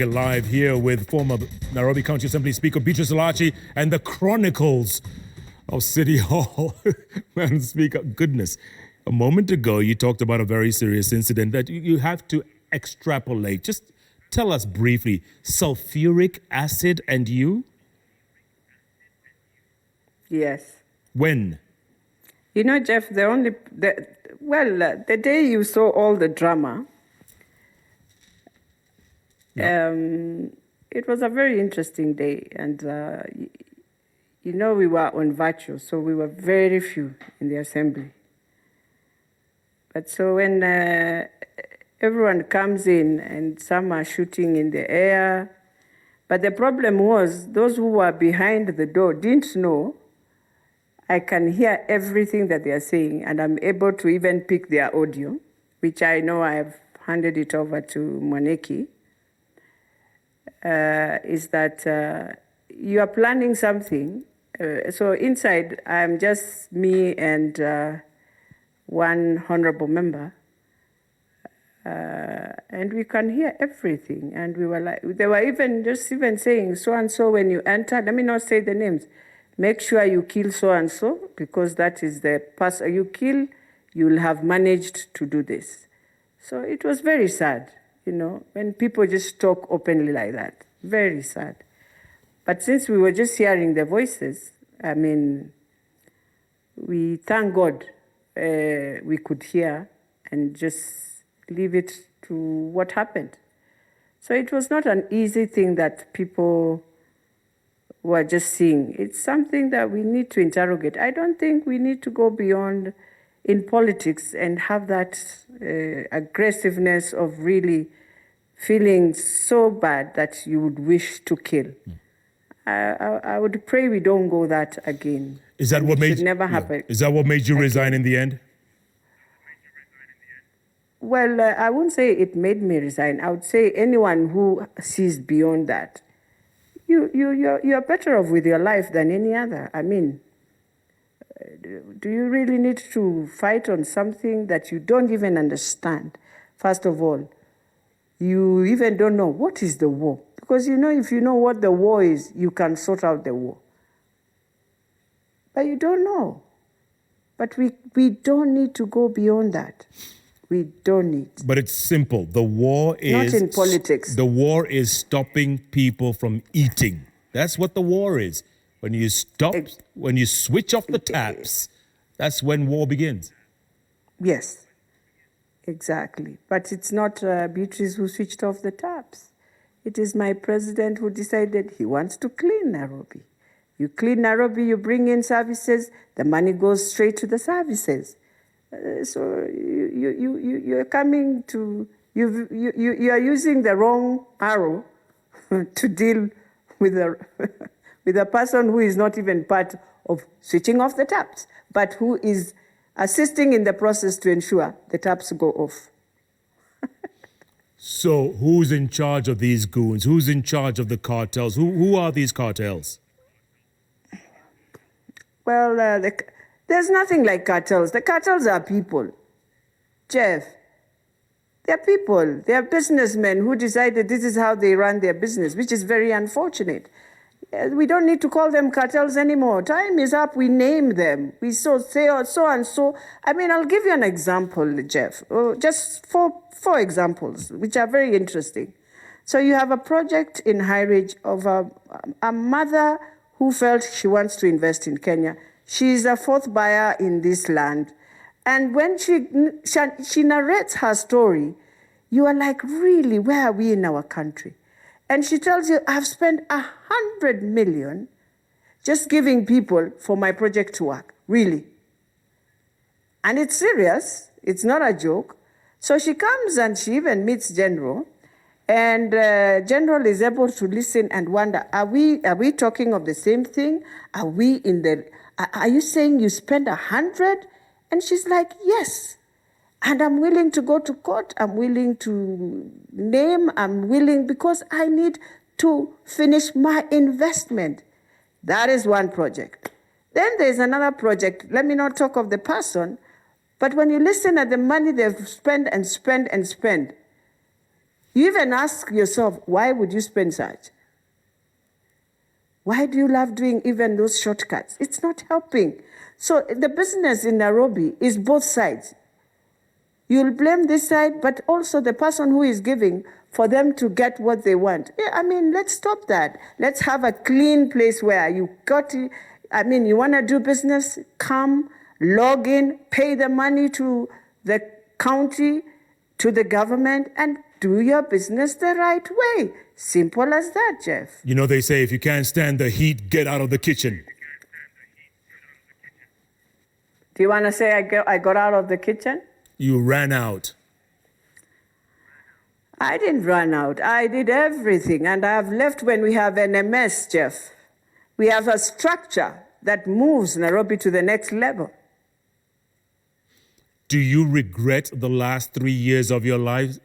Live here with former Nairobi County Assembly Speaker Beatrice Elachi and the Chronicles of City Hall. Man, Speaker, goodness. A moment ago, you talked about a very serious incident that you have to extrapolate. Just tell us briefly, sulfuric acid and you? Yes. When? You know, Jeff, the day you saw all the drama, it was a very interesting day. And, we were on virtual, so we were very few in the assembly. But so when everyone comes in and some are shooting in the air, but the problem was those who were behind the door didn't know. I can hear everything that they are saying, and I'm able to even pick their audio, which I know I've handed it over to Mwaniki. Is that you are planning something. So inside, I'm just me and one honorable member, and we can hear everything. And we were like, they were even saying, so and so when you enter, let me not say the names, make sure you kill so and so, because that is the person you kill, you'll have managed to do this. So it was very sad. When people just talk openly like that, very sad. But since we were just hearing the voices, we thank God we could hear and just leave it to what happened. So it was not an easy thing that people were just seeing. It's something that we need to interrogate. I don't think we need to go beyond in politics and have that aggressiveness of really feeling so bad that you would wish to kill. I would pray we don't go that again. Is that what made never happen? Is that what made you resign in the end? Well, I wouldn't say it made me resign. I would say anyone who sees beyond that, you're better off with your life than any other. Do you really need to fight on something that you don't even understand? First of all, you even don't know what is the war. Because if you know what the war is, you can sort out the war. But you don't know. But we don't need to go beyond that. We don't need. But it's simple. The war is... Not in politics. The war is stopping people from eating. That's what the war is. When you switch off the taps, that's when war begins. Yes, exactly. But it's not Beatrice who switched off the taps. It is my president who decided he wants to clean Nairobi. You clean Nairobi, you bring in services, the money goes straight to the services. So you're coming to, you are using the wrong arrow to deal with a person who is not even part of switching off the taps, but who is assisting in the process to ensure the taps go off. So who's in charge of these goons? Who's in charge of the cartels? Who are these cartels? Well, there's nothing like cartels. The cartels are people. Jeff, they're people. They're businessmen who decided this is how they run their business, which is very unfortunate. We don't need to call them cartels anymore. Time is up. We name them. We say so and so. I'll give you an example, Jeff. Just four examples, which are very interesting. So you have a project in High Ridge of a mother who felt she wants to invest in Kenya. She's a fourth buyer in this land. And when she narrates her story, you are like, really, where are we in our country? And she tells you, I've spent 100 million just giving people for my project to work, really. And it's serious, it's not a joke. So she comes and she even meets General, and General is able to listen and wonder, are we talking of the same thing? Are you saying you spent 100? And she's like, yes. And I'm willing to go to court. I'm willing to name. I'm willing because I need to finish my investment. That is one project. Then there's another project. Let me not talk of the person, but when you listen at the money they've spent and spent and spent, You even ask yourself, why would you spend such? Why do you love doing even those shortcuts? It's not helping. So the business in Nairobi is both sides. You'll blame this side, but also the person who is giving for them to get what they want. Yeah, I mean, let's stop that. Let's have a clean place where you you want to do business, come, log in, pay the money to the county, to the government, and do your business the right way. Simple as that, Jeff. You know, they say if you can't stand the heat, get out of the kitchen. Do you want to say I got out of the kitchen? You ran out. I didn't run out. I did everything, and I've left when we have an MS, Jeff. We have a structure that moves Nairobi to the next level. Do you regret the last 3 years of your life?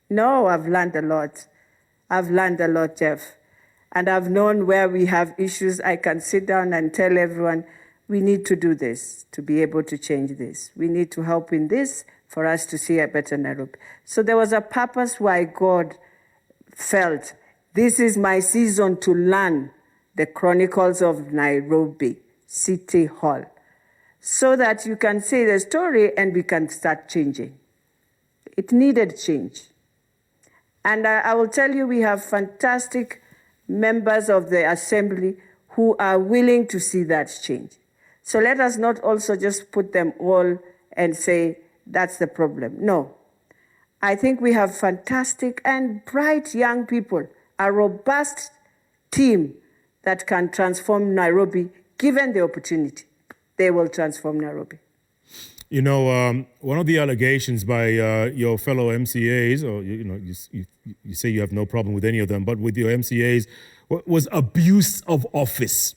No, I've learned a lot. I've learned a lot, Jeff. And I've known where we have issues. I can sit down and tell everyone, we need to do this to be able to change this. We need to help in this for us to see a better Nairobi. So there was a purpose why God felt, this is my season to learn the Chronicles of Nairobi City Hall, so that you can say the story and we can start changing. It needed change. And I will tell you, we have fantastic members of the assembly who are willing to see that change. So let us not also just put them all and say, that's the problem. No. I think we have fantastic and bright young people, a robust team that can transform Nairobi, given the opportunity. They will transform Nairobi. You know, one of the allegations by your fellow MCAs, or you say you have no problem with any of them, but with your MCAs, was abuse of office.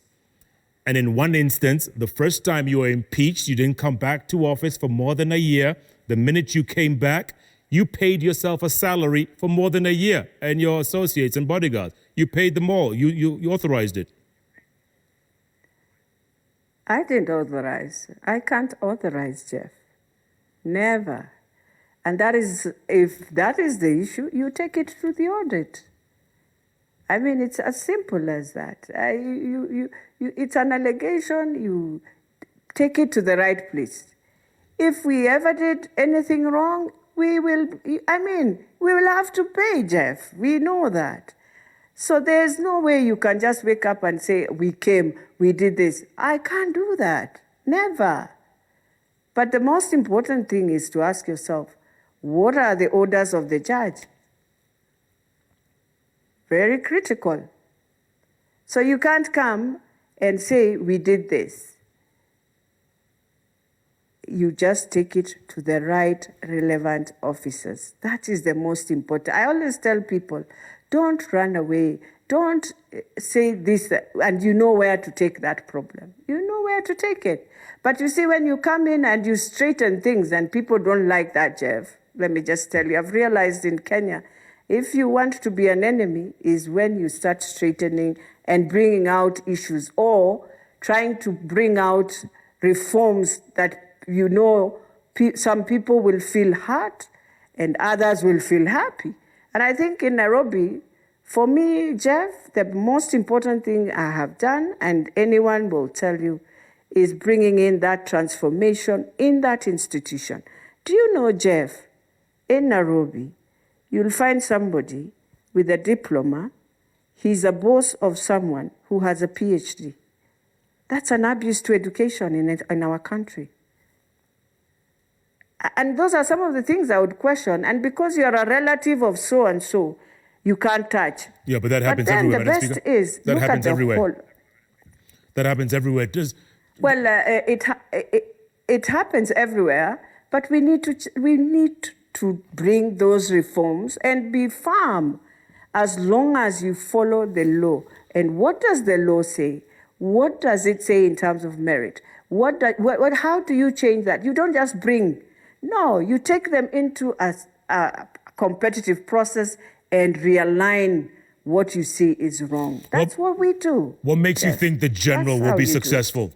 And in one instance, the first time you were impeached, you didn't come back to office for more than a year. The minute you came back, you paid yourself a salary for more than a year, and your associates and bodyguards. You paid them all. You authorized it. I didn't authorize. I can't authorize, Jeff. Never. And that is, if that is the issue, you take it to the audit. I mean, it's as simple as that. It's an allegation, you take it to the right place. If we ever did anything wrong, we will have to pay, Jeff. We know that. So there's no way you can just wake up and say, we came, we did this. I can't do that. Never. But the most important thing is to ask yourself, what are the orders of the judge? Very critical. So you can't come and say, we did this. You just take it to the right relevant officers. That is the most important. I always tell people, don't run away. Don't say this, and you know where to take that problem. You know where to take it. But you see, when you come in and you straighten things, and people don't like that, Jeff, let me just tell you, I've realized in Kenya, if you want to be an enemy, is when you start straightening and bringing out issues, or trying to bring out reforms that you know some people will feel hurt and others will feel happy. And I think in Nairobi, for me, Jeff, the most important thing I have done, and anyone will tell you, is bringing in that transformation in that institution. Do you know, Jeff, in Nairobi, you'll find somebody with a diploma. He's a boss of someone who has a PhD. That's an abuse to education in our country. And those are some of the things I would question. And because you're a relative of so-and-so, you can't touch. Yeah, but that happens everywhere. But then the best is, that look happens at the everywhere. whole. That happens everywhere. Well, it happens everywhere, but we need to bring those reforms and be firm as long as you follow the law. And what does the law say? What does it say in terms of merit? How do you change that? You don't just bring. No, you take them into a competitive process and realign what you see is wrong. That's what we do. What makes you think the general will be successful?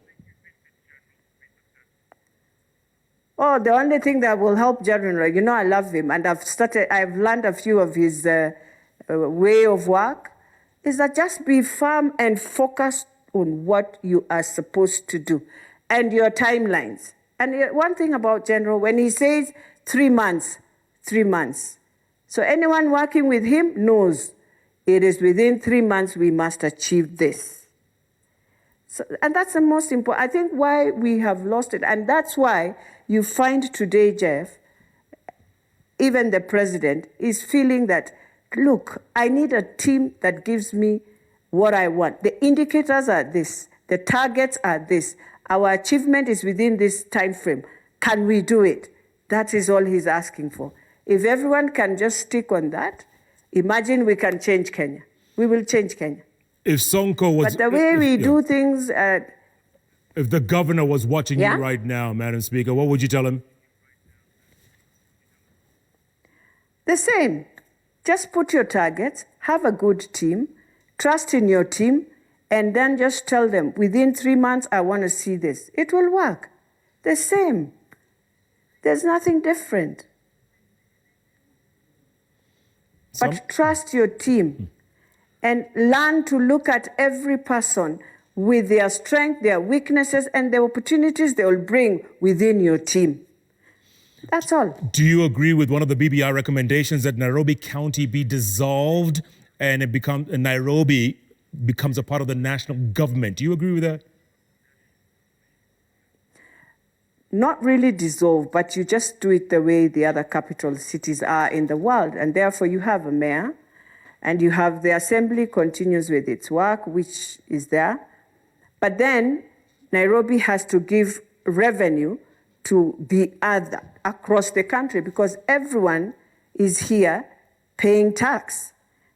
Oh, the only thing that will help General, you know, I love him, and I've learned a few of his way of work, is that just be firm and focused on what you are supposed to do and your timelines. And one thing about General, when he says 3 months, 3 months. So anyone working with him knows it is within 3 months we must achieve this. So, and that's the most important. I think why we have lost it, and that's why you find today, Jeff, even the president is feeling that, look, I need a team that gives me what I want. The indicators are this. The targets are this. Our achievement is within this time frame. Can we do it? That is all he's asking for. If everyone can just stick on that, imagine we can change Kenya. We will change Kenya. If Sonko was... But the way we do things... if the governor was watching Yeah? you right now, Madam Speaker, what would you tell him? The same. Just put your targets, have a good team, trust in your team, and then just tell them, within 3 months, I want to see this. It will work. The same. There's nothing different. But trust your team and learn to look at every person with their strength, their weaknesses, and the opportunities they will bring within your team. That's all. Do you agree with one of the BBI recommendations that Nairobi County be dissolved and Nairobi becomes a part of the national government? Do you agree with that? Not really dissolve, but you just do it the way the other capital cities are in the world. And therefore you have a mayor and you have the assembly continues with its work, which is there. But then Nairobi has to give revenue to the other across the country because everyone is here paying tax.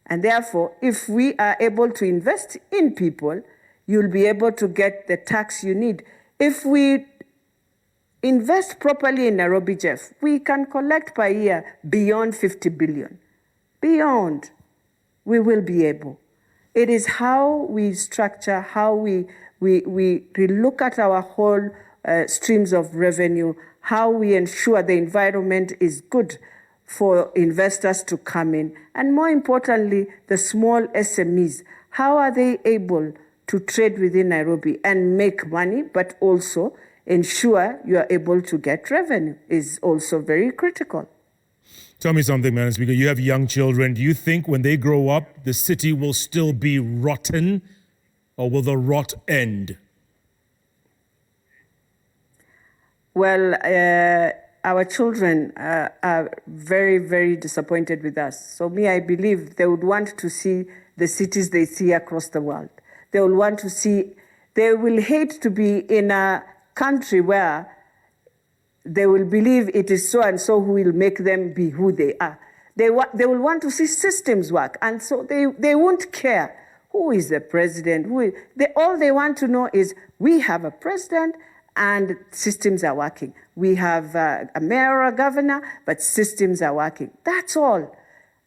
And therefore, if we are able to invest in people, you'll be able to get the tax you need. If we invest properly in Nairobi, Jeff, we can collect per year beyond 50 billion. Beyond, we will be able. It is how we structure, how we look at our whole streams of revenue, how we ensure the environment is good for investors to come in. And more importantly, the small SMEs, how are they able to trade within Nairobi and make money, but also ensure you are able to get revenue is also very critical. Tell me something, Madam Speaker. You have young children. Do you think when they grow up, the city will still be rotten, or will the rot end? Well, our children are very, very disappointed with us. So I believe they would want to see the cities they see across the world. They will want to see, they will hate to be in a country where they will believe it is so and so who will make them be who they are. They will want to see systems work, and so they won't care who is the president. All they want to know is we have a president and systems are working. We have a mayor or a governor, but systems are working. That's all.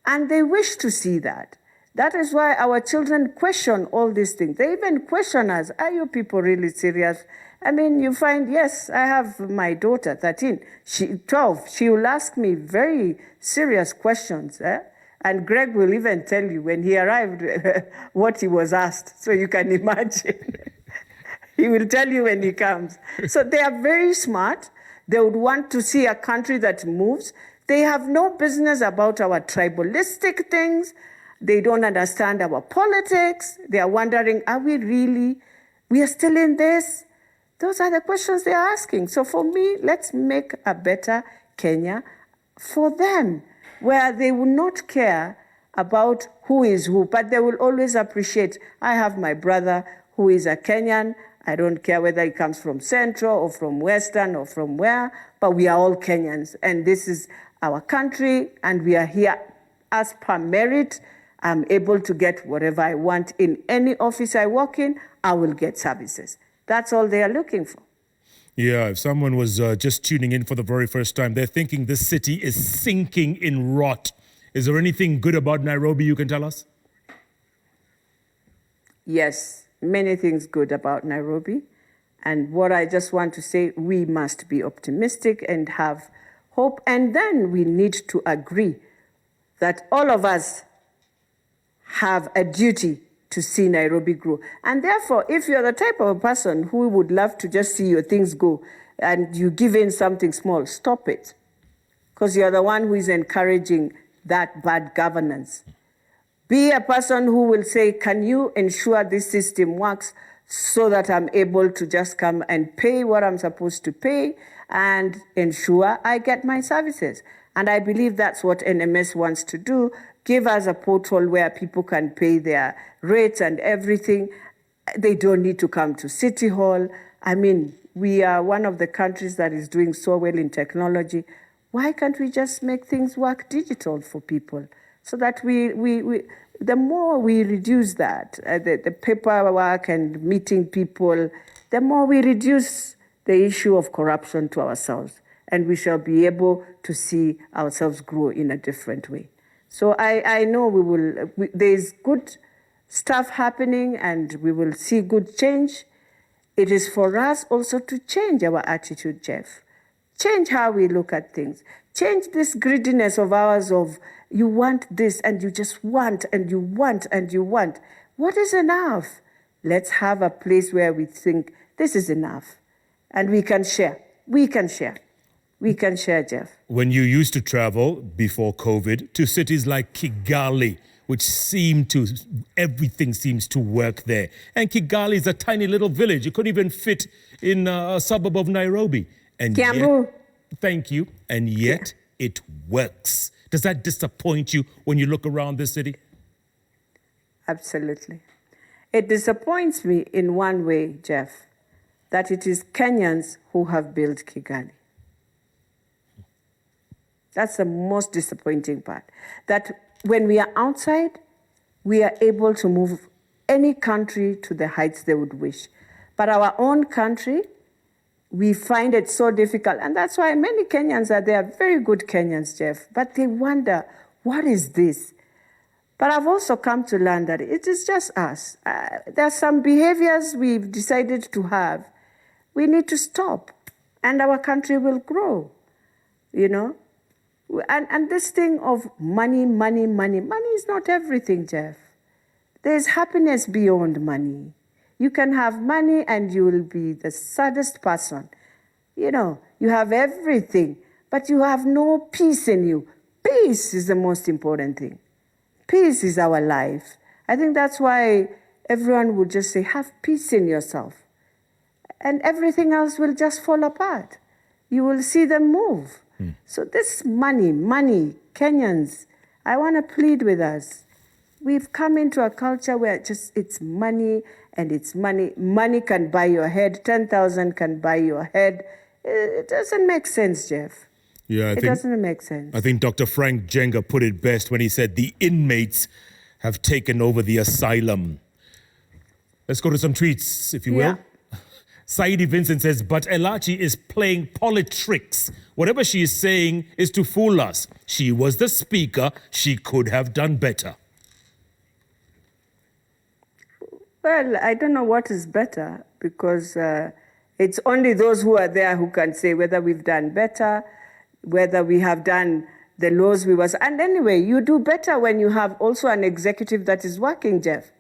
And they wish to see that. That is why our children question all these things. They even question us, are you people really serious? I mean, you find, yes, I have my daughter, 13, 12. She will ask me very serious questions. And Greg will even tell you when he arrived what he was asked. So you can imagine. He will tell you when he comes. So they are very smart. They would want to see a country that moves. They have no business about our tribalistic things. They don't understand our politics. They are wondering, are we really, we are still in this? Those are the questions they are asking. So for me, let's make a better Kenya for them, where they will not care about who is who, but they will always appreciate, I have my brother who is a Kenyan. I don't care whether he comes from Central or from Western or from where, but we are all Kenyans. And this is our country, and we are here as per merit. I'm able to get whatever I want in any office I walk in, I will get services. That's all they are looking for. Yeah, if someone was just tuning in for the very first time, they're thinking this city is sinking in rot. Is there anything good about Nairobi you can tell us? Yes, many things good about Nairobi. And what I just want to say, we must be optimistic and have hope. And then we need to agree that all of us have a duty to see Nairobi grow. And therefore, if you're the type of a person who would love to just see your things go and you give in something small, stop it. Because you're the one who is encouraging that bad governance. Be a person who will say, can you ensure this system works so that I'm able to just come and pay what I'm supposed to pay and ensure I get my services? And I believe that's what NMS wants to do. Give us a portal where people can pay their rates and everything. They don't need to come to City Hall. I mean, we are one of the countries that is doing so well in technology. Why can't we just make things work digital for people so that the more we reduce that, the paperwork and meeting people, the more we reduce the issue of corruption to ourselves, and we shall be able to see ourselves grow in a different way. So I know there's good stuff happening and we will see good change. It is for us also to change our attitude, Jeff. Change how we look at things. Change this greediness of ours of you want this and you just want and you want and you want. What is enough? Let's have a place where we think this is enough and we can share. We can share. We can share, Jeff. When you used to travel before COVID to cities like Kigali, which everything seems to work there. And Kigali is a tiny little village. You couldn't even fit in a suburb of Nairobi. And Kiambu. Thank you. And yet it works. Does that disappoint you when you look around the city? Absolutely. It disappoints me in one way, Jeff, that it is Kenyans who have built Kigali. That's the most disappointing part. That when we are outside, we are able to move any country to the heights they would wish. But our own country, we find it so difficult. And that's why many Kenyans are there, very good Kenyans, Jeff, but they wonder, what is this? But I've also come to learn that it is just us. There are some behaviors we've decided to have. We need to stop, and our country will grow, you know? And this thing of money is not everything, Jeff. There's happiness beyond money. You can have money and you will be the saddest person. You know, you have everything, but you have no peace in you. Peace is the most important thing. Peace is our life. I think that's why everyone would just say, have peace in yourself. And everything else will just fall apart. You will see them move. So this money, Kenyans, I want to plead with us. We've come into a culture where it's money and it's money. Money can buy your head. 10,000 can buy your head. It doesn't make sense, Jeff. Yeah, it doesn't make sense. I think Dr. Frank Jenga put it best when he said the inmates have taken over the asylum. Let's go to some tweets, if you will. Yeah. Saidi Vincent says, but Elachi is playing politics. Whatever she is saying is to fool us. She was the speaker. She could have done better. Well, I don't know what is better because it's only those who are there who can say whether we've done better, whether we have done the laws we was. And anyway, you do better when you have also an executive that is working, Jeff,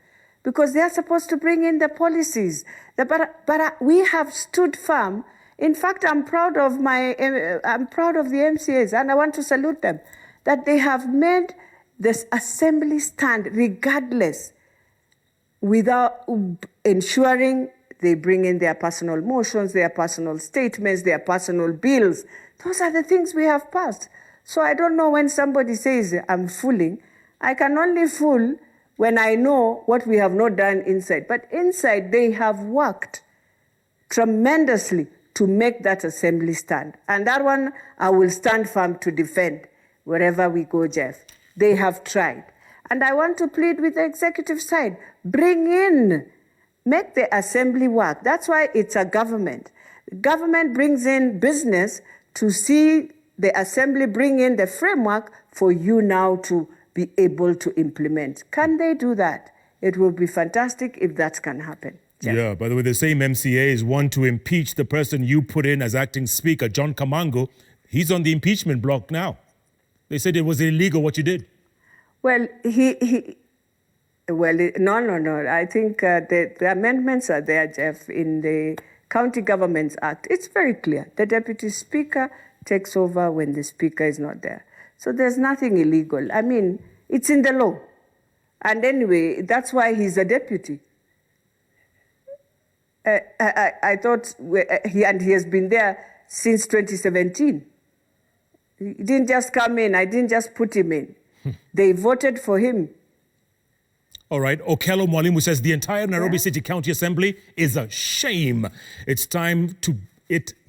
because they are supposed to bring in the policies. But we have stood firm. In fact, I'm proud of the MCAs, and I want to salute them, that they have made this assembly stand regardless, without ensuring they bring in their personal motions, their personal statements, their personal bills. Those are the things we have passed. So I don't know when somebody says I'm fooling. I can only fool when I know what we have not done inside. But inside, they have worked tremendously to make that assembly stand. And that one, I will stand firm to defend wherever we go, Jeff. They have tried. And I want to plead with the executive side, make the assembly work. That's why it's a government. The government brings in business to see the assembly bring in the framework for you now to be able to implement. Can they do that? It will be fantastic if that can happen. Jeff. Yeah, by the way, the same MCAs want to impeach the person you put in as acting speaker, John Kamango. He's on the impeachment block now. They said it was illegal what you did. Well, no. I think the amendments are there, Jeff, in the County Governments Act. It's very clear. The deputy speaker takes over when the speaker is not there. So there's nothing illegal. I mean, it's in the law. And anyway, that's why he's a deputy. I thought he has been there since 2017. He didn't just come in. I didn't just put him in. They voted for him. All right. Okello Mwalimu says the entire Nairobi City County Assembly is a shame. It's time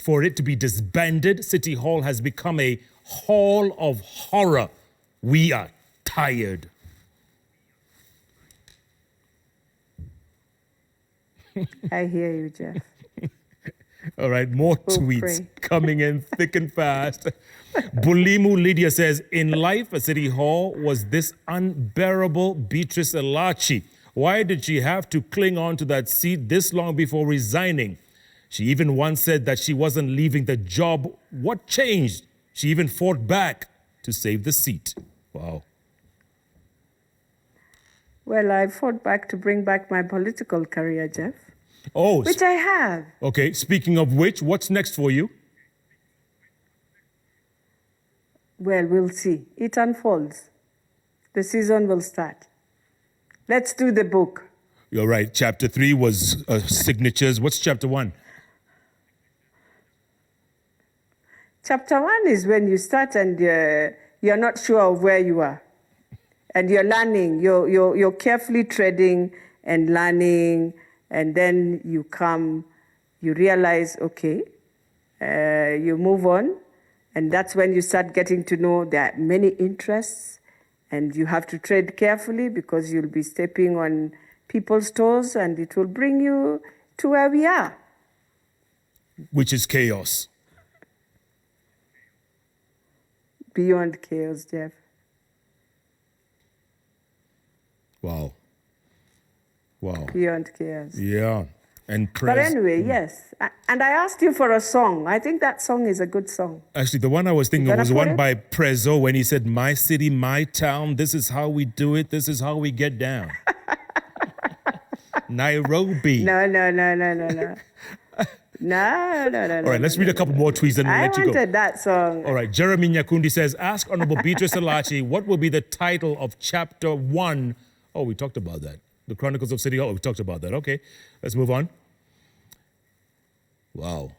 for it to be disbanded. City Hall has become a hall of horror. We are tired. I hear you, Jeff. All right, more tweets coming in thick and fast. Bulimu Lydia says, in life, a city hall was this unbearable Beatrice Elachi. Why did she have to cling on to that seat this long before resigning? She even once said that she wasn't leaving the job. What changed? She even fought back to save the seat. Wow. Well, I fought back to bring back my political career, Jeff. Oh. Which I have. Okay, speaking of which, what's next for you? Well, we'll see. It unfolds. The season will start. Let's do the book. You're right. Chapter 3 was signatures. What's chapter 1? Chapter 1 is when you start and you're not sure of where you are. And you're learning. You're carefully treading and learning. And then you realize, okay, you move on. And that's when you start getting to know there are many interests. And you have to tread carefully because you'll be stepping on people's toes and it will bring you to where we are. Which is chaos. Beyond chaos, Jeff. Wow. Beyond chaos. Yeah. But anyway, yes. And I asked you for a song. I think that song is a good song. Actually, the one I was thinking of was one by Prezzo when he said, my city, my town, this is how we do it, this is how we get down. Nairobi. No. All right, let's read a couple more tweets and we'll let you go. I wanted that song. All right, Jeremy Nyakundi says, ask Honorable Beatrice Elachi, what will be the title of chapter 1? Oh, we talked about that. The Chronicles of City Hall, we talked about that. Okay, let's move on. Wow.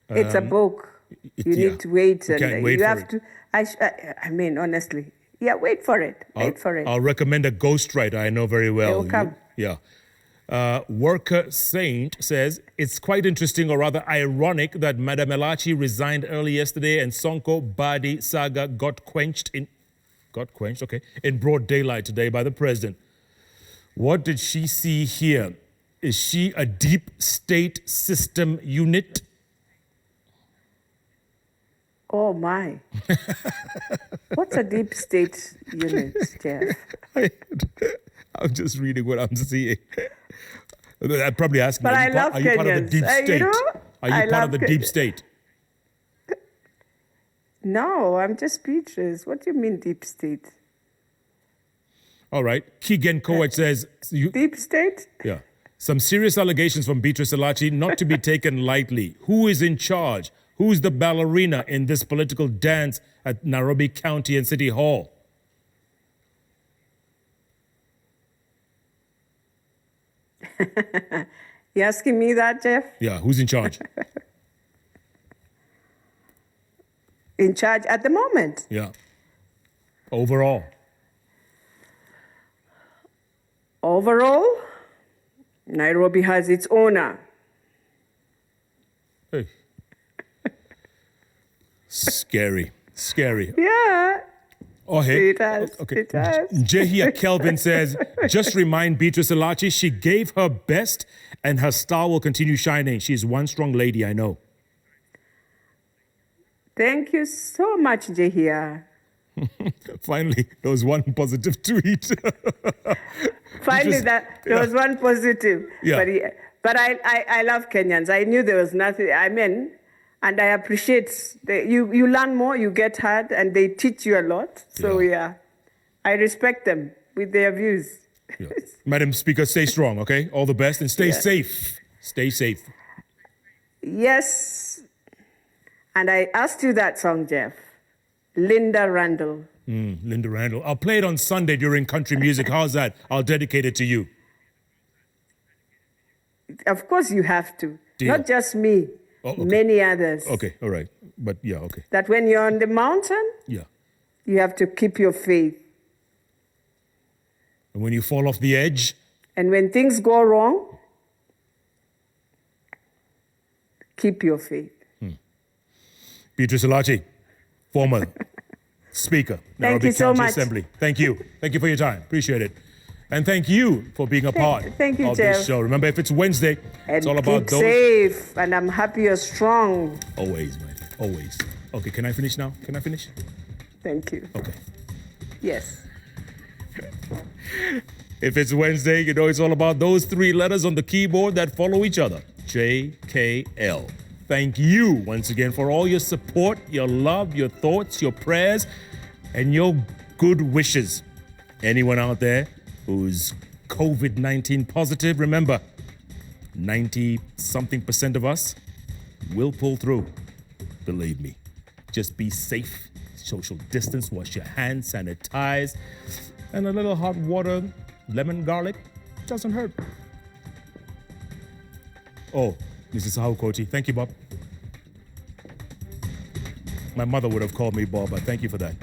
It's a book. You need to wait. You can't wait for it. I mean, honestly. Yeah, wait for it. I'll recommend a ghostwriter I know very well. It will come. Yeah. Worker Saint says, it's quite interesting or rather ironic that Madam Elachi resigned early yesterday and Sonko Badi saga got quenched, in broad daylight today by the president. What did she see here? Is she a deep state system unit? Oh, my. What's a deep state unit, Jeff? I'm just reading what I'm seeing. I'd probably ask but me, are you part of the deep state? Are you part of the deep state? No, I'm just speechless. What do you mean deep state? All right. Keegan Kowach says... Deep state? Yeah. Some serious allegations from Beatrice Elachi, not to be taken lightly. Who is in charge? Who's the ballerina in this political dance at Nairobi County and City Hall? You asking me that, Jeff? Yeah, who's in charge? In charge at the moment? Yeah. Overall? Overall, Nairobi has its owner. Hey. Scary. Yeah. Oh, hey. It has. Okay. It has. Jehia Kelvin says, just remind Beatrice Elachi she gave her best and her star will continue shining. She's one strong lady, I know. Thank you so much, Jehia. Finally, there was one positive tweet. finally, there was one positive. Yeah. But I love Kenyans. I knew there was nothing. I mean, and I appreciate you learn more, you get hard, and they teach you a lot. So yeah, I respect them with their views. Yeah. Madam Speaker, stay strong, okay? All the best, and stay safe. Stay safe. Yes. And I asked you that song, Jeff. Linda Randall. Linda Randall. I'll play it on Sunday during country music. How's that? I'll dedicate it to you. Of course you have to. Deal. Not just me. Oh, okay. Many others. Okay, all right. But yeah, okay. That when you're on the mountain, Yeah. you have to keep your faith. And when you fall off the edge, And when things go wrong, keep your faith. Beatrice Elachi, former Speaker, Nairobi you so County much. Assembly. Thank you. Thank you for your time. Appreciate it. And thank you for being a part thank you, of this Jeff. show. Remember, if it's Wednesday, And it's all about keep those. safe, and I'm happy you're strong. Always, man. Always. Okay, can I finish now? Can I finish? Thank you. Okay. Yes. If it's Wednesday, you know it's all about those three letters on the keyboard that follow each other. JKL. Thank you once again for all your support, your love, your thoughts, your prayers, and your good wishes. Anyone out there who's COVID-19 positive, remember, 90-something% of us will pull through. Believe me. Just be safe, social distance, wash your hands, sanitize, and a little hot water, lemon garlic, doesn't hurt. Oh, Mrs. Sahau-Koti, thank you, Bob. My mother would have called me Bob, but thank you for that.